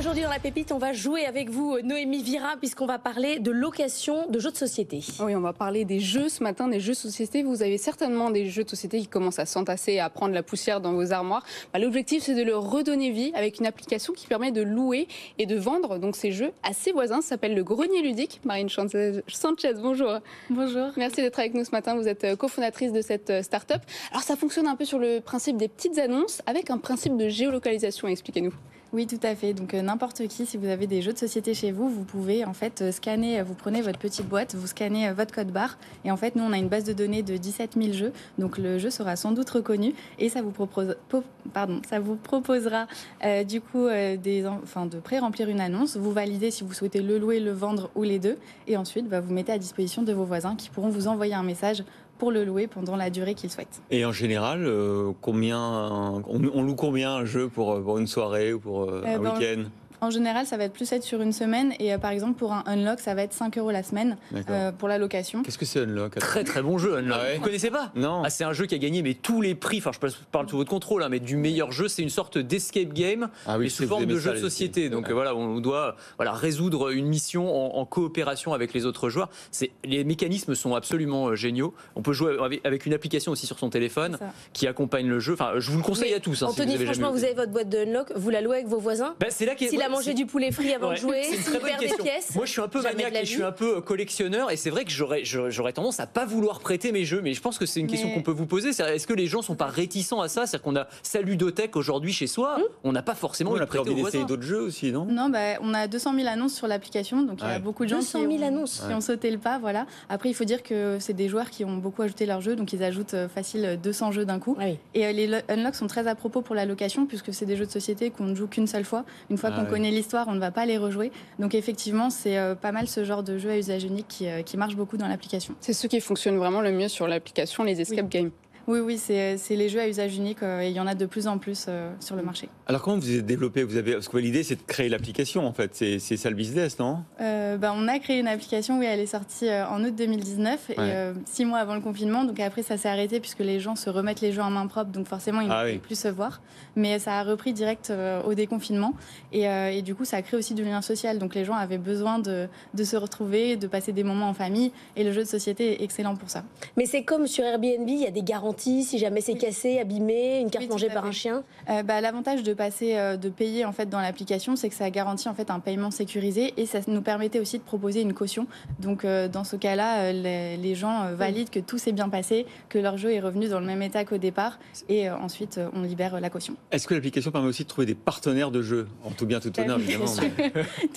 Aujourd'hui dans la pépite, on va jouer avec vous Noémie Vira puisqu'on va parler de location de jeux de société. Oui, on va parler des jeux ce matin, des jeux de société. Vous avez certainement des jeux de société qui commencent à s'entasser et à prendre la poussière dans vos armoires. L'objectif, c'est de leur redonner vie avec une application qui permet de louer et de vendre donc ces jeux à ses voisins. Ça s'appelle le Grenier Ludique. Marine Sanchez, bonjour. Bonjour. Merci d'être avec nous ce matin. Vous êtes cofondatrice de cette start-up. Alors ça fonctionne un peu sur le principe des petites annonces avec un principe de géolocalisation. Expliquez-nous. Oui, tout à fait. Donc n'importe qui, si vous avez des jeux de société chez vous, vous pouvez en fait scanner, vous prenez votre petite boîte, vous scannez votre code barre et en fait nous on a une base de données de 17 000 jeux, donc le jeu sera sans doute reconnu et ça vous proposera de pré-remplir une annonce, vous validez si vous souhaitez le louer, le vendre ou les deux et ensuite vous mettez à disposition de vos voisins qui pourront vous envoyer un message pour le louer pendant la durée qu'ils souhaitent. Et en général, on loue combien un jeu pour une soirée ou pour un week-end ? En général, ça va être plus être sur une semaine et par exemple pour un Unlock, ça va être 5 € la semaine pour la location. Qu'est-ce que c'est Unlock ? Très très bon jeu Unlock. Ah ouais. Vous connaissez pas ? Non. C'est un jeu qui a gagné tous les prix. Enfin, je parle sous votre contrôle, mais du meilleur jeu. C'est une sorte d'escape game, mais sous forme de jeu de société. Donc voilà, on doit résoudre une mission en coopération avec les autres joueurs. Les mécanismes sont absolument géniaux. On peut jouer avec une application aussi sur son téléphone qui accompagne le jeu. Enfin, je vous le conseille à tous. Anthony, franchement, vous avez votre boîte de Unlock, vous la louez avec vos voisins. C'est là s'il a mangé du poulet frit avant de jouer, s'il perd des pièces. Moi, je suis un peu maniaque et je suis un peu collectionneur. Et c'est vrai que j'aurais tendance à pas vouloir prêter mes jeux. Mais je pense que c'est une question qu'on peut vous poser. Est-ce que les gens sont pas réticents à ça ? C'est-à-dire qu'on a sa ludothèque aujourd'hui chez soi. On n'a pas forcément on a prêté aux voisins. d'autres jeux aussi, non ? Non, on a 200 000 annonces sur l'application. Donc il y a beaucoup de gens qui ont sauté le pas. Voilà. Après, il faut dire que c'est des joueurs qui ont beaucoup ajouté leurs jeux. Donc ils ajoutent facile 200 jeux d'un coup. Oui. Et les Unlocks sont très à propos pour la location puisque c'est des jeux de société qu'on ne joue qu'une seule fois. Une fois qu'on connaît l'histoire, on ne va pas les rejouer. Donc effectivement, c'est pas mal ce genre de jeu à usage unique qui marche beaucoup dans l'application. C'est ceux qui fonctionnent vraiment le mieux sur l'application, les escape games. Oui, c'est les jeux à usage unique et il y en a de plus en plus sur le marché. Alors comment vous êtes développé ? Parce que l'idée c'est de créer l'application en fait, c'est ça le business, non ? On a créé une application, elle est sortie en août 2019, et 6 mois avant le confinement, donc après ça s'est arrêté puisque les gens se remettent les jeux en main propre, donc forcément ils ne pouvaient plus se voir. Mais ça a repris direct au déconfinement et du coup ça a créé aussi du lien social, donc les gens avaient besoin de se retrouver, de passer des moments en famille et le jeu de société est excellent pour ça. Mais c'est comme sur Airbnb, il y a des garanties. Si jamais c'est cassé, abîmé, une carte mangée par un chien. L'avantage de payer en fait dans l'application, c'est que ça garantit en fait un paiement sécurisé et ça nous permettait aussi de proposer une caution. Donc dans ce cas-là, les gens valident que tout s'est bien passé, que leur jeu est revenu dans le même état qu'au départ et ensuite on libère la caution. Est-ce que l'application permet aussi de trouver des partenaires de jeux ? En tout bien, tout honneur, évidemment.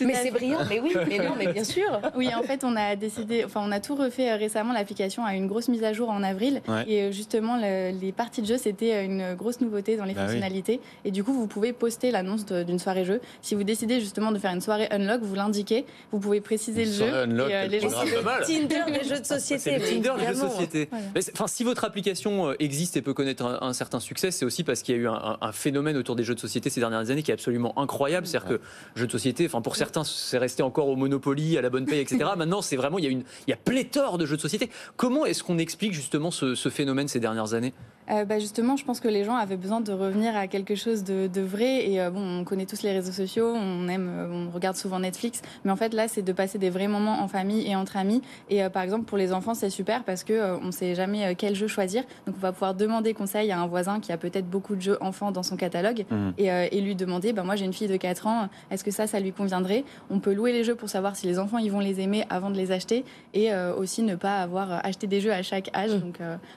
Mais c'est brillant, mais oui, mais bien sûr. Oui, en fait, on a tout refait récemment. L'application a une grosse mise à jour en avril et justement les parties de jeu, c'était une grosse nouveauté dans les fonctionnalités. Et du coup, vous pouvez poster l'annonce d'une soirée jeu. Si vous décidez justement de faire une soirée Unlock, vous l'indiquez, vous pouvez préciser le jeu. Les gens, c'est le Tinder des jeux de société. C'est le Tinder des jeux de société. Voilà. Si votre application existe et peut connaître un certain succès, c'est aussi parce qu'il y a eu un phénomène autour des jeux de société ces dernières années qui est absolument incroyable. C'est-à-dire que jeux de société, pour certains, c'est resté encore au Monopoly, à la bonne paye, etc. Maintenant, c'est vraiment, il y a pléthore de jeux de société. Comment est-ce qu'on explique justement ce phénomène ces dernières années ? Justement, je pense que les gens avaient besoin de revenir à quelque chose de vrai. Et on connaît tous les réseaux sociaux, on regarde souvent Netflix. Mais en fait, là, c'est de passer des vrais moments en famille et entre amis. Et par exemple, pour les enfants, c'est super parce qu'on ne sait jamais quel jeu choisir. Donc, on va pouvoir demander conseil à un voisin qui a peut-être beaucoup de jeux enfants dans son catalogue et lui demander, moi, j'ai une fille de 4 ans, est-ce que ça lui conviendrait ? On peut louer les jeux pour savoir si les enfants ils vont les aimer avant de les acheter et aussi ne pas avoir acheté des jeux à chaque âge.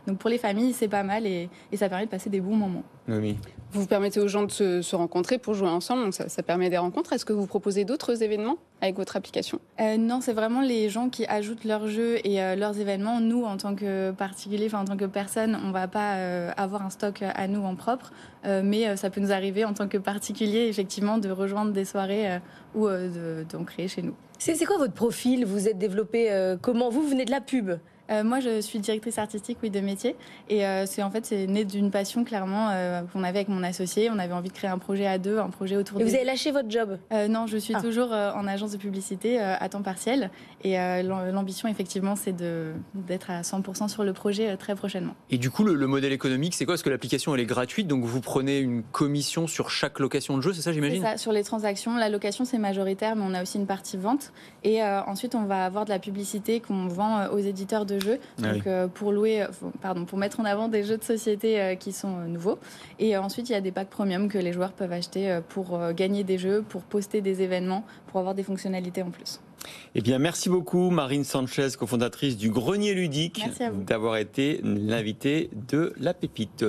Donc pour les familles, c'est pas mal et ça permet de passer des bons moments. Oui. Vous permettez aux gens de se rencontrer pour jouer ensemble, donc ça permet des rencontres. Est-ce que vous proposez d'autres événements avec votre application ? Non, c'est vraiment les gens qui ajoutent leurs jeux et leurs événements. Nous, en tant que particulier, en tant que personne, on ne va pas avoir un stock à nous en propre, mais ça peut nous arriver en tant que particulier, effectivement, de rejoindre des soirées ou d'en créer chez nous. C'est quoi votre profil ? Vous êtes développé comment ? Vous venez de la pub. Moi, je suis directrice artistique, oui, de métier. Et c'est né d'une passion, clairement, qu'on avait avec mon associé. On avait envie de créer un projet à deux, un projet autour de... Et vous avez lâché votre job? Non, je suis toujours en agence de publicité à temps partiel. Et l'ambition, effectivement, c'est d'être à 100% sur le projet très prochainement. Et du coup, le modèle économique, c'est quoi? Parce que l'application, elle est gratuite, donc vous prenez une commission sur chaque location de jeu, c'est ça, j'imagine? C'est ça, sur les transactions. La location, c'est majoritaire, mais on a aussi une partie vente. Et ensuite, on va avoir de la publicité qu'on vend aux éditeurs de jeux, donc pour mettre en avant des jeux de société qui sont nouveaux. Et ensuite, il y a des packs premium que les joueurs peuvent acheter pour gagner des jeux, pour poster des événements, pour avoir des fonctionnalités en plus. Eh bien, merci beaucoup Marine Sanchez, cofondatrice du Grenier Ludique, d'avoir été l'invitée de La Pépite.